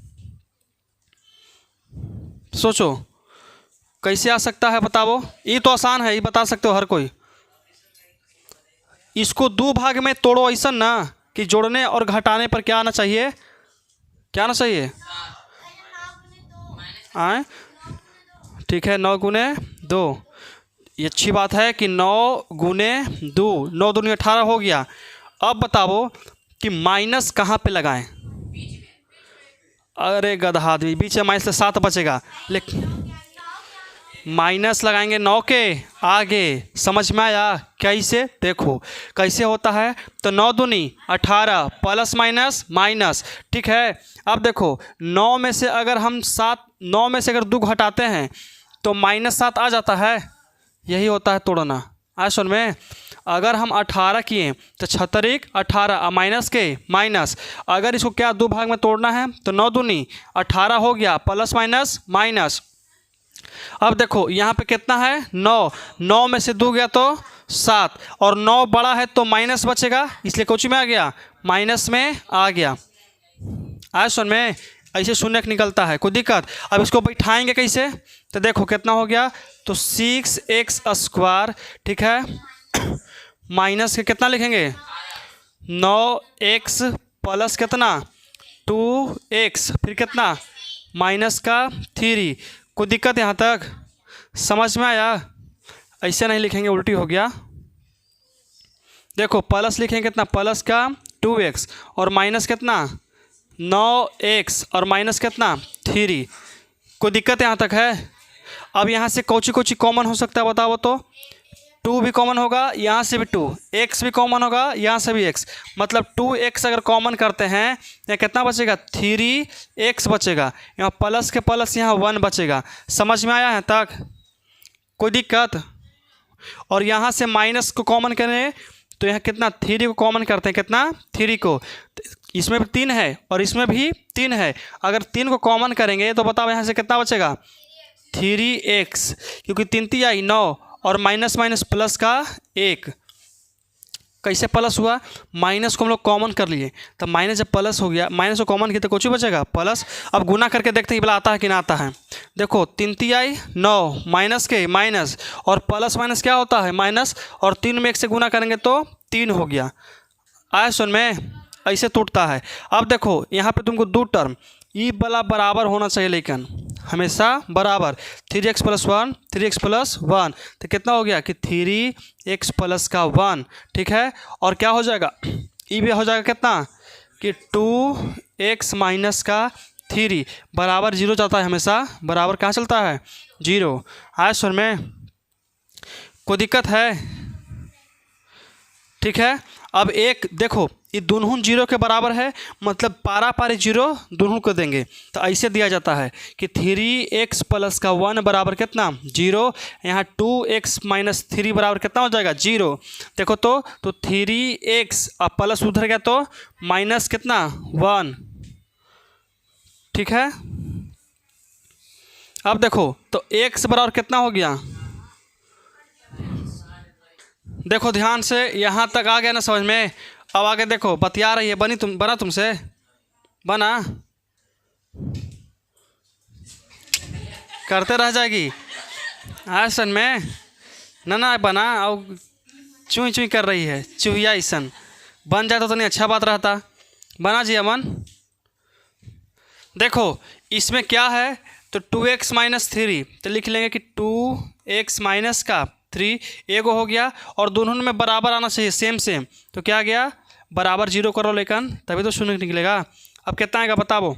सोचो कैसे आ सकता है बताओ, ये तो आसान है, ये बता सकते हो हर कोई। इसको 2 भाग में तोड़ो ऐसा ना कि जोड़ने और घटाने पर क्या आना चाहिए, क्या आना चाहिए आए। ठीक है, 9 गुने 2, ये अच्छी बात है कि 9 गुने 2, 9 दूनी 18 हो गया। अब बताओ कि माइनस कहाँ पे लगाएं। अरे गधा आदमी, बीच में माइनस से 7 बचेगा, लेकिन माइनस लगाएंगे 9 के आगे। समझ में आया कैसे? देखो कैसे होता है, तो 9 दूनी 18 प्लस माइनस माइनस। ठीक है, अब देखो 9 में से अगर हम 9 में से अगर 2 घटाते हैं तो -7 आ जाता है, यही होता है तोड़ना। आज सुन में अगर हम 18 किए तो 6 18 माइनस के माइनस, अगर इसको क्या 2 भाग में तोड़ना है तो 9 दूनी 18 हो गया प्लस माइनस माइनस। अब देखो यहाँ पे कितना है 9, 9 में से 2 गया तो 7 और 9 बड़ा है तो माइनस बचेगा, इसलिए कोची में आ गया माइनस में आ गया। आज सुन में ऐसे शून्य निकलता है, कोई दिक्कत। अब इसको बैठाएंगे कैसे, तो देखो कितना हो गया, तो 6x स्क्वायर। ठीक है, माइनस के कितना लिखेंगे 9x प्लस कितना 2x, फिर कितना माइनस का 3। कोई दिक्कत यहाँ तक समझ में आया? ऐसे नहीं लिखेंगे, उल्टी हो गया। देखो प्लस लिखेंगे कितना, प्लस का 2x और माइनस कितना 9x और माइनस कितना 3। कोई दिक्कत यहाँ तक है? अब यहाँ से कौची कौची कॉमन हो सकता है बताओ तो? 2 भी कॉमन होगा, यहाँ से भी 2, x भी कॉमन होगा, यहाँ से भी x, मतलब 2x अगर कॉमन करते हैं यहाँ कितना बचेगा 3x बचेगा, यहाँ प्लस के प्लस यहाँ 1 बचेगा। समझ में आया है तक? कोई दिक्कत? और यहाँ से माइनस को कॉमन करें तो यहाँ कितना 3 को कॉमन करते हैं, कितना 3 को, इसमें भी 3 है और इसमें भी 3 है, अगर 3 को कॉमन करेंगे तो बताओ यहाँ से कितना बचेगा 3x, क्योंकि 3 3 आई 9 और माइनस माइनस प्लस का 1। कैसे प्लस हुआ? माइनस को हम लोग कॉमन कर लिए, तो माइनस जब प्लस हो गया, माइनस को कॉमन किया तो कुछ बचेगा प्लस। अब गुना करके देखते हैं भला आता है कि ना आता है। देखो 3 3 आई 9 माइनस के माइनस और प्लस माइनस क्या होता है माइनस, और 3 में 1 से गुना करेंगे तो 3 हो गया। आया सुन में? ऐसे टूटता है। अब देखो यहाँ पे तुमको 2 टर्म ई वाला बराबर होना चाहिए, लेकिन हमेशा बराबर 3x + 1 3x + 1 तो कितना हो गया कि 3x + का 1, ठीक है। और क्या हो जाएगा ई भी हो जाएगा कितना कि 2x - का 3 बराबर 0 जाता है, हमेशा बराबर कहाँ चलता है 0। आया सुन में? कोई दिक्कत है? ठीक है। अब एक देखो ये दोनों 0 के बराबर है, मतलब पारा पारी 0 दोनों को देंगे, तो ऐसे दिया जाता है कि 3x + का 1 बराबर कितना 0, यहाँ 2x - 3 बराबर कितना हो जाएगा 0। देखो तो 3x अब प्लस उधर गया तो माइनस कितना 1, ठीक है। अब देखो तो x बराबर कितना हो गया, देखो ध्यान से यहाँ तक आ गया ना समझ में। अब आगे देखो बतिया रही है, बना तुमसे बना करते रह जाएगी ऐसन में ना बना, और चुई चुई कर रही है चूहिया ऐसन। बन जाता तो नहीं अच्छा बात रहता। बना जी अमन। देखो इसमें क्या है तो 2x - 3 तो लिख लेंगे कि 2x - का 3 एगो हो गया, और दोनों में बराबर आना चाहिए सेम। तो क्या गया बराबर 0 करो, लेकिन तभी तो शून्य निकलेगा। अब कितना आएगा बताओ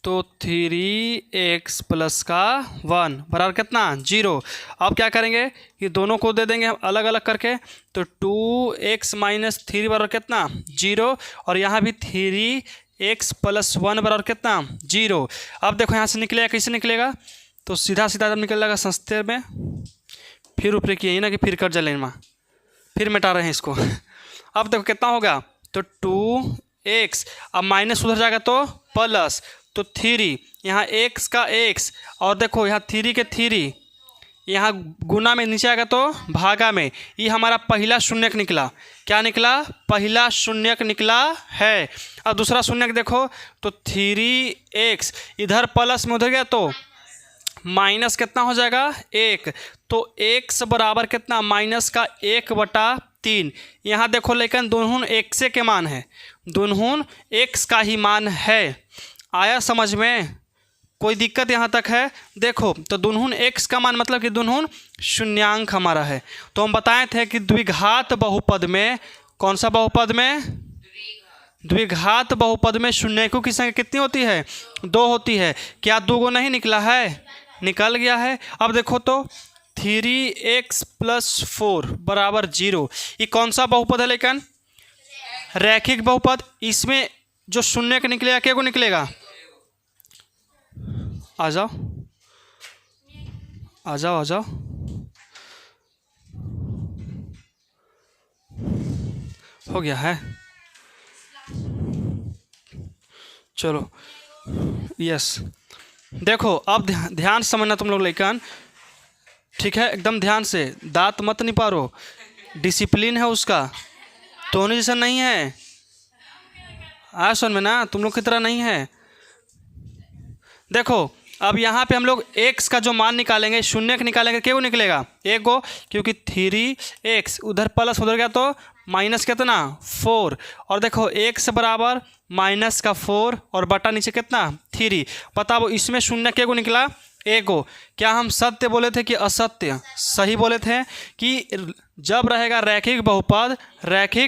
तो 3x + का 1 बराबर कितना 0। अब क्या करेंगे कि दोनों को दे देंगे हम अलग अलग करके, तो 2x - 3 बराबर कितना 0, और यहाँ भी 3x + 1 बराबर कितना 0। अब देखो यहाँ से निकलेगा, कैसे निकलेगा तो सीधा सीधा जब निकल जाएगा संस्थे में, फिर ऊपर किए ना कि फिर कर जलें माँ, फिर मिटा रहे हैं इसको। अब देखो कितना होगा तो 2x, अब माइनस उधर जाएगा तो प्लस, तो 3 यहाँ x का x, और देखो यहाँ 3 के 3 यहाँ गुना में नीचे आएगा तो भागा में। ये हमारा पहला शून्यक निकला। क्या निकला? पहला शून्यक निकला है। अब दूसरा शून्यक देखो तो 3x इधर प्लस में उधर गया तो माइनस कितना हो जाएगा 1, तो x बराबर कितना माइनस का 1/3। यहाँ देखो लेकिन दोनों x के मान है, दोनों x का ही मान है। आया समझ में? कोई दिक्कत यहाँ तक है? देखो तो दोनों x का मान मतलब कि दोनों शून्यांक हमारा है। तो हम बताए थे कि द्विघात बहुपद में, कौन सा बहुपद में? द्विघात बहुपद में शून्यकों की संख्या कितनी होती है 2 होती है। क्या 2 गो नहीं निकला है? निकल गया है। अब देखो तो 3x + 4 बराबर 0, ये कौन सा बहुपद है? लेकिन रैखिक बहुपद। इसमें जो शून्य का निकलेगा क्या को निकलेगा? आ जाओ आ जाओ आ जाओ, हो गया है। चलो यस, देखो अब ध्यान से समझना तुम लोग लेकिन, ठीक है एकदम ध्यान से, दांत मत नहीं पारो, डिसिप्लिन है उसका, तो जैसा नहीं है। आ सुन में ना तुम लोग की तरह नहीं है। देखो अब यहाँ पे हम लोग x का जो मान निकालेंगे, शून्य निकालेंगे, क्या वो निकलेगा 1 गो, क्योंकि 3x उधर प्लस उधर गया तो माइनस कितना 4, और देखो x बराबर माइनस का 4 और बटा नीचे कितना 3। बताओ इसमें शून्य क्या को निकला ए को। क्या हम सत्य बोले थे कि असत्य? सही बोले थे कि जब रहेगा रैखिक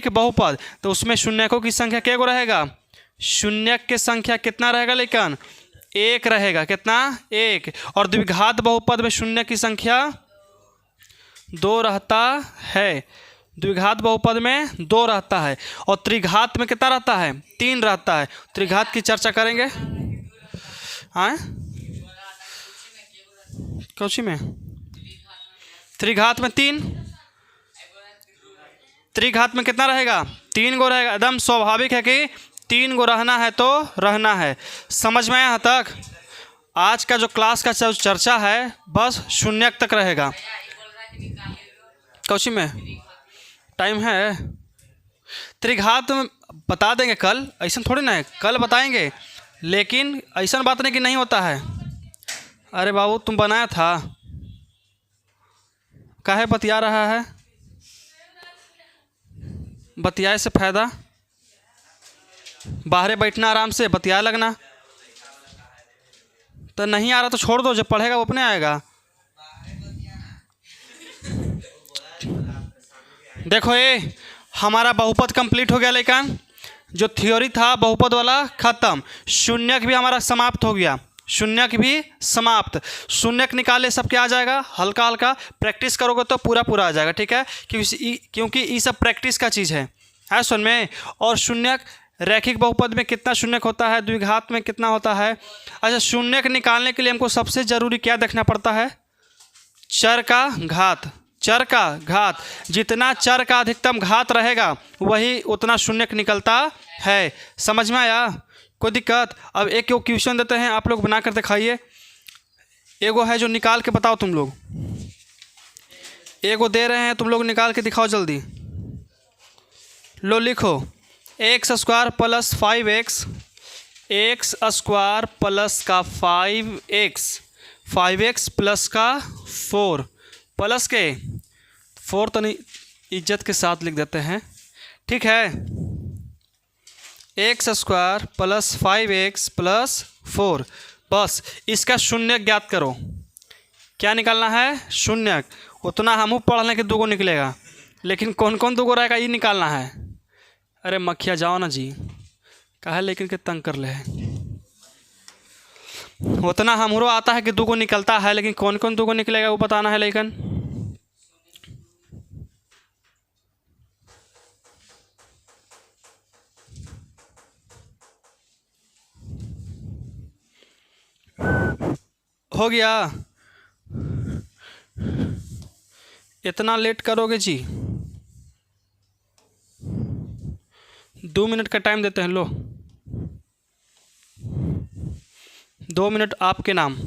बहुपद तो उसमें शून्यकों की संख्या क्या को रहेगा? शून्यक की संख्या कितना रहेगा लेकिन? एक रहेगा। कितना? एक। और द्विघात बहुपद में शून्य की संख्या 2 रहता है। द्विघात बहुपद में 2 रहता है और त्रिघात में कितना रहता है? 3 रहता है। त्रिघात की चर्चा करेंगे। हाँ, कौची में? त्रिघात में 3। त्रिघात में कितना रहेगा? 3 गो रहेगा। एकदम स्वाभाविक है कि 3 गो रहना है तो रहना है। समझ में आया यहाँ तक? आज का जो क्लास का चर्चा है बस शून्यक तक रहेगा। कौची में टाइम है? त्रिघात बता देंगे कल, ऐसा थोड़ी ना है, कल बताएंगे, लेकिन ऐसा बात नहीं कि नहीं होता है। अरे बाबू तुम बनाया था, काहे बतिया रहा है? बतियाए से फायदा? बाहर बैठना आराम से, बतिया लगना। तो नहीं आ रहा तो छोड़ दो, जब पढ़ेगा वो अपने आएगा। देखो ये हमारा बहुपद कंप्लीट हो गया, लेकिन जो थ्योरी था बहुपद वाला खत्म। शून्यक भी हमारा समाप्त हो गया। शून्यक भी समाप्त। शून्यक निकाले सब क्या आ जाएगा? हल्का हल्का प्रैक्टिस करोगे तो पूरा पूरा आ जाएगा। ठीक है, क्योंकि ये सब प्रैक्टिस का चीज़ है सुन में। और शून्यक रैखिक बहुपद में कितना शून्यक होता है? द्विघात में कितना होता है? अच्छा, शून्यक निकालने के लिए हमको सबसे ज़रूरी क्या देखना पड़ता है? चर का घात। चर का घात, जितना चर का अधिकतम घात रहेगा वही उतना शून्यक निकलता है। समझ में आया? कोई दिक्कत? अब एक क्वेश्चन देते हैं, आप लोग बना कर दिखाइए। एगो है जो निकाल के बताओ तुम लोग। एगो दे रहे हैं, तुम लोग निकाल के दिखाओ जल्दी। लो लिखो, x square plus 5x, x square plus का 5x, 5x प्लस का 4 प्लस के 4 तो नहीं, इज्जत के साथ लिख देते हैं। ठीक है, x square plus 5x plus 4, बस इसका शून्यक ज्ञात करो। क्या निकालना है? शून्यक। उतना हम पढ़ लें कि 2 गो निकलेगा, लेकिन कौन कौन 2 गो रहेगा ये निकालना है। अरे मक्खिया जाओ ना जी, काहे लेकिन के तंग कर ले है। उतना हमरो आता है कि 2 गो निकलता है, लेकिन कौन कौन 2 गो निकलेगा वो बताना है। लेकिन हो गया? इतना लेट करोगे जी? 2 मिनट का टाइम देते हैं। लो 2 मिनट आपके नाम।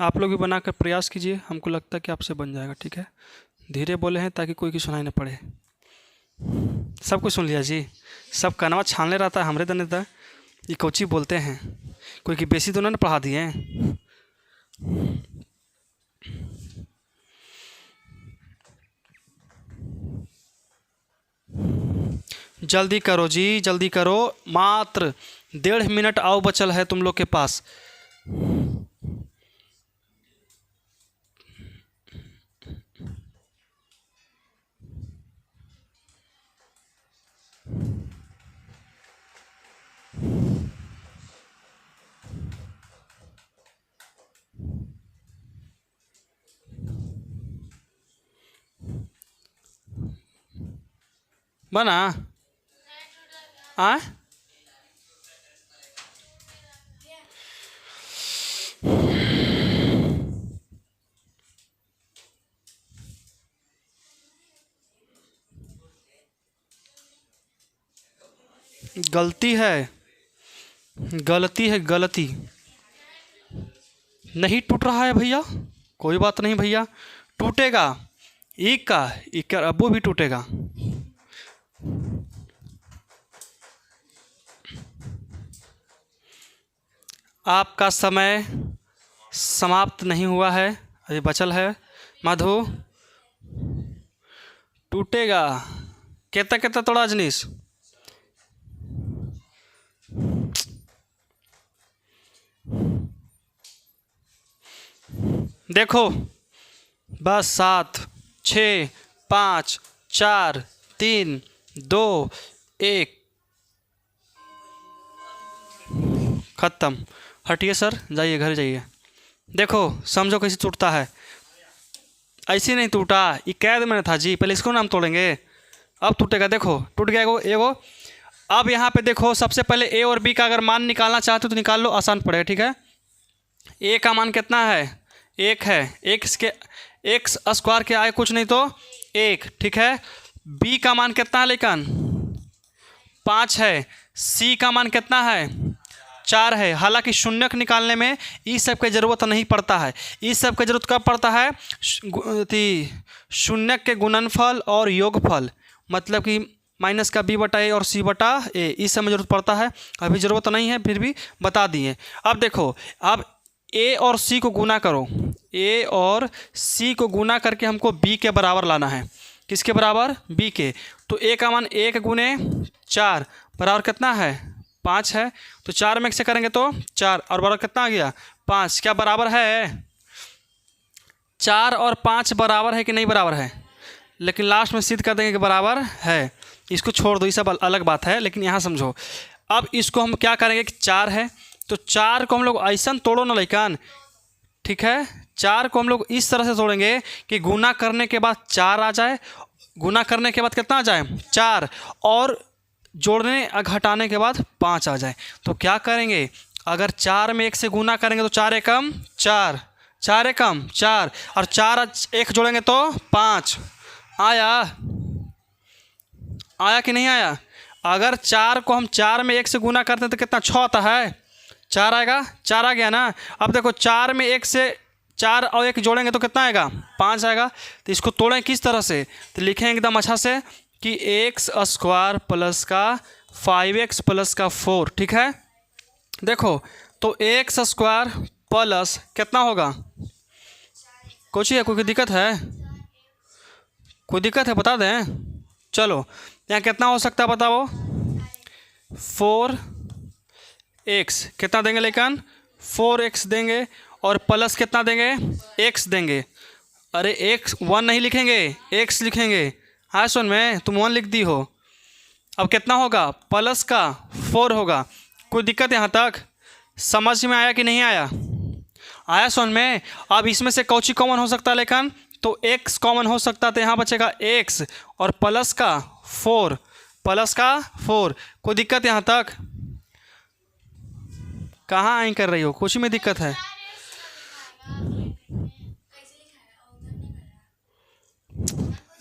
आप लोग भी बनाकर प्रयास कीजिए, हमको लगता है कि आपसे बन जाएगा। ठीक है, धीरे बोले हैं ताकि कोई की सुनाई न पड़े। सब कुछ सुन लिया जी? सब कनवा छानले रहता है हमरे दने तक। ये कोची बोलते हैं, कोई की बेसी तो नहीं पढ़ा दिए हैं। जल्दी करो जी, जल्दी करो। मात्र 1.5 मिनट आओ बचल है तुम लोग के पास। बना आ गलती है, गलती है, गलती। नहीं टूट रहा है भैया, कोई बात नहीं भैया, टूटेगा। एक का अब्बू भी टूटेगा। आपका समय समाप्त नहीं हुआ है, अभी बचल है। मधु, टूटेगा। कितना कितना तोड़ा अजनीश? देखो बस 7 6 5 4 3 2 1 ख़त्म। हटिए सर, जाइए घर जाइए। देखो समझो कैसे टूटता है। ऐसे नहीं टूटा, ये कैद में था जी, पहले इसको नाम तोड़ेंगे, अब टूटेगा। देखो टूट गया एगो एगो। अब यहाँ पे देखो, सबसे पहले ए और बी का अगर मान निकालना चाहते हो तो निकाल लो, आसान पड़ेगा। ठीक है, ए का मान कितना है? 1 है। एक्स स्क्वायर के आए कुछ नहीं तो 1। ठीक है, बी का मान कितना है लेकिन 5 है। सी का मान कितना है? 4 है। हालांकि शून्यक निकालने में इस सब की ज़रूरत नहीं पड़ता है। इस सब की ज़रूरत कब पड़ता है? शून्यक के गुणनफल और योगफल, मतलब कि माइनस का बी बटा ए और सी बटा ए, इस सब में ज़रूरत पड़ता है। अभी ज़रूरत तो नहीं है, फिर भी बता दिए। अब देखो, अब ए और सी को गुना करो। ए और सी को गुना करके हमको बी के बराबर लाना है। किसके बराबर? बी के। तो ए का मान 1 गुने 4 बराबर कितना है? 5 है। तो 4 में से करेंगे तो 4 और बराबर कितना आ गया? 5। क्या बराबर है? 4 और 5 बराबर है कि नहीं बराबर है? लेकिन लास्ट में सिद्ध कर देंगे कि बराबर है। इसको छोड़ दो, ये सब अलग बात है, लेकिन यहाँ समझो। अब इसको हम क्या करेंगे कि 4 है तो 4 को हम लोग ऐसा तोड़ो ना लइकन। ठीक है, 4 को हम लोग इस तरह से तोड़ेंगे कि गुना करने के बाद 4 आ जाए, गुना करने के बाद कितना आ जाए? 4, और जोड़ने घटाने के बाद 5 आ जाए। तो क्या करेंगे, अगर 4 में 1 से गुना करेंगे तो 4 एकम 4, 4 एकम 4, और 4 1 जोड़ेंगे तो 5। आया? आया कि नहीं आया? अगर 4 को हम 4 में 1 से गुना करते हैं तो कितना? 6 आता है, 4 आएगा। 4 आ गया ना। अब देखो 4 में 1 से 4 और 1 जोड़ेंगे तो कितना आएगा? 5 आएगा। तो इसको तोड़ें किस तरह से? तो लिखें एकदम अच्छा से कि एक्स स्क्वायर प्लस का 5x प्लस का 4। ठीक है, देखो तो एक्स स्क्वायर प्लस कितना होगा? कुछ ही है, कोई दिक्कत है? कोई दिक्कत है बता दें? चलो, यहाँ कितना हो सकता है बताओ? 4x कितना देंगे लेकिन? 4x देंगे, और प्लस कितना देंगे? x देंगे। अरे x 1 नहीं लिखेंगे, x लिखेंगे। हाँ सुन में तुम 1 लिख दी हो। अब कितना होगा? प्लस का 4 होगा। कोई दिक्कत यहाँ तक? समझ में आया कि नहीं आया? आया सुन में। अब इसमें से कौची कॉमन हो सकता है लेकिन? तो x कॉमन हो सकता है, तो यहाँ बचेगा x और प्लस का 4, प्लस का 4। कोई दिक्कत यहाँ तक? कहाँ आई कर रही हो? कुछ में दिक्कत है?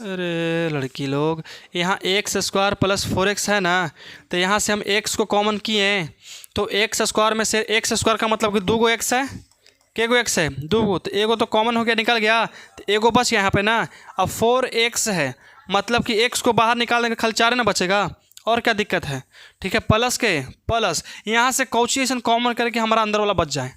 अरे लड़की लोग, यहाँ एक्स स्क्वायर प्लस 4x है ना, तो यहाँ से हम x को कॉमन किए, तो एक्स स्क्वायर में से एक्स स्क्वायर का मतलब कि 2 गो x है। के गो x है? 2 गो। तो एगो तो कॉमन हो गया, निकल गया, तो एगो बच गया यहाँ पे ना। अब 4x है, मतलब कि x को बाहर निकाल देंगे, खाली 4 ना बचेगा, और क्या दिक्कत है? ठीक है, प्लस के प्लस यहाँ से कौची ऐसा कॉमन करके हमारा अंदर वाला बच जाए।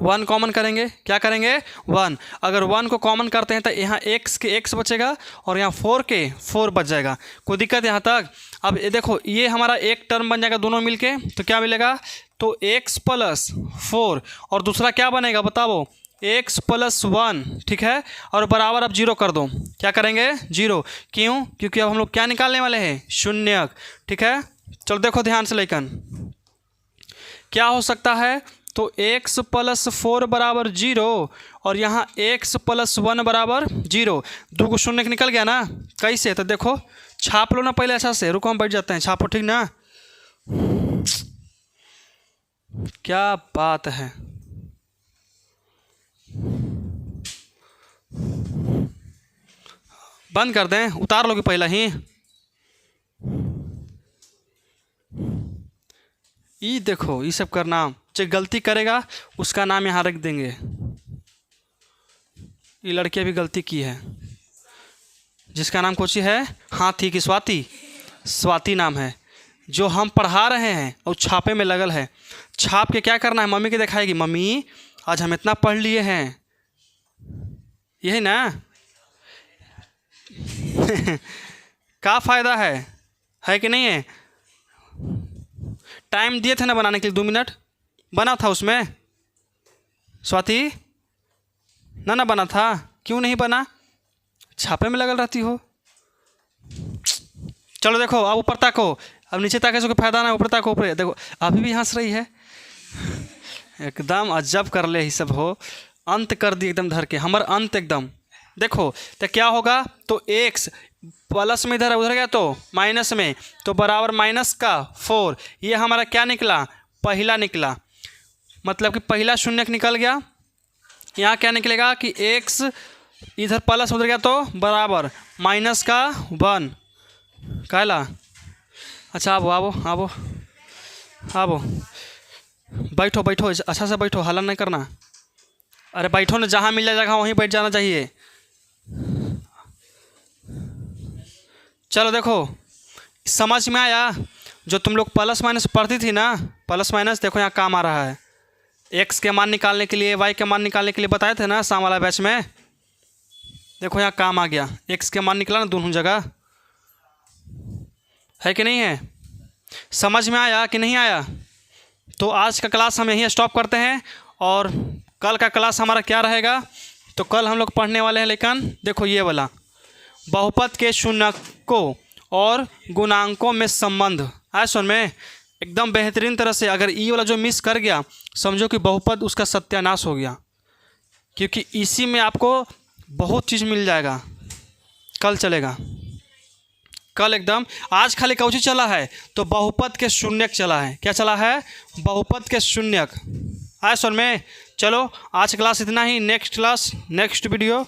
1 कॉमन करेंगे, क्या करेंगे? 1। अगर 1 को कॉमन करते हैं तो यहाँ x के x बचेगा, और यहाँ 4 के 4 बच जाएगा। कोई दिक्कत यहाँ तक? अब ये देखो, ये हमारा एक टर्म बन जाएगा दोनों मिलके, तो क्या मिलेगा? तो x प्लस 4, और दूसरा क्या बनेगा बताओ? x plus 1। ठीक है, और बराबर अब 0 कर दो। क्या करेंगे? 0। क्यों? क्योंकि अब हम लोग क्या निकालने वाले हैं? शून्यक। ठीक है, चलो देखो ध्यान से लेकिन क्या हो सकता है। तो x प्लस 4 बराबर 0, और यहाँ x प्लस 1 बराबर 0। 2 को शून्य निकल गया ना। कैसे? तो देखो छाप लो ना पहले अच्छा से। रुको हम बैठ जाते हैं, छापो। ठीक ना? क्या बात है। बंद कर दें, उतार लोगे पहला ही। ये देखो, ये सब करना, जो गलती करेगा उसका नाम यहाँ रख देंगे। ये लड़की भी गलती की है, जिसका नाम कोची है? हाथी की स्वाति। स्वाति नाम है, जो हम पढ़ा रहे हैं और छापे में लगल है। छाप के क्या करना है? मम्मी के दिखाएगी, मम्मी आज हम इतना पढ़ लिए हैं, यही ना? क्या फ़ायदा है कि नहीं है? टाइम दिए थे ना बनाने के लिए, 2 मिनट बना था उसमें। स्वाति ना बना था, क्यों नहीं बना? छापे में लगल रहती हो। चलो देखो, अब ऊपर ताको, अब नीचे ताके से कोई फायदा ना, ऊपर ताको, ऊपर देखो अभी भी हंस रही है। एकदम अजब कर ले ही सब हो, अंत कर दी एकदम धर के, हमार अंत एकदम। देखो तो क्या होगा, तो x प्लस में इधर उधर गया तो माइनस में, तो बराबर माइनस का 4। ये हमारा क्या निकला? पहला निकला, मतलब कि पहला शून्य निकल गया। यहाँ क्या निकलेगा कि x इधर प्लस उधर गया तो बराबर माइनस का 1 कहला। अच्छा आबो आबो आबो आबो, बैठो बैठो, अच्छा से बैठो, हल्ला नहीं करना। अरे बैठो ना, जहाँ मिल जाए जगह वहीं बैठ जाना चाहिए। चलो देखो, समझ में आया? जो तुम लोग प्लस माइनस पढ़ती थी ना, प्लस माइनस देखो यहाँ काम आ रहा है। एक्स के मान निकालने के लिए, वाई के मान निकालने के लिए बताए थे ना शाम वाला बैच में। देखो यहाँ काम आ गया, एक्स के मान निकला ना दोनों जगह, है कि नहीं है? समझ में आया कि नहीं आया? तो आज का क्लास हम यहीं स्टॉप करते हैं, और कल का क्लास हमारा क्या रहेगा? तो कल हम लोग पढ़ने वाले हैं, लेकिन देखो ये वाला बहुपद के शून्यकों और गुणांकों में संबंध है। सुन में एकदम बेहतरीन तरह से, अगर ई वाला जो मिस कर गया समझो कि बहुपद उसका सत्यानाश हो गया, क्योंकि इसी में आपको बहुत चीज़ मिल जाएगा। कल चलेगा, कल एकदम। आज खाली कौची चला है? तो बहुपद के शून्यक चला है। क्या चला है? बहुपद के शून्यक। आए सुन में। चलो आज क्लास इतना ही, नेक्स्ट क्लास नेक्स्ट वीडियो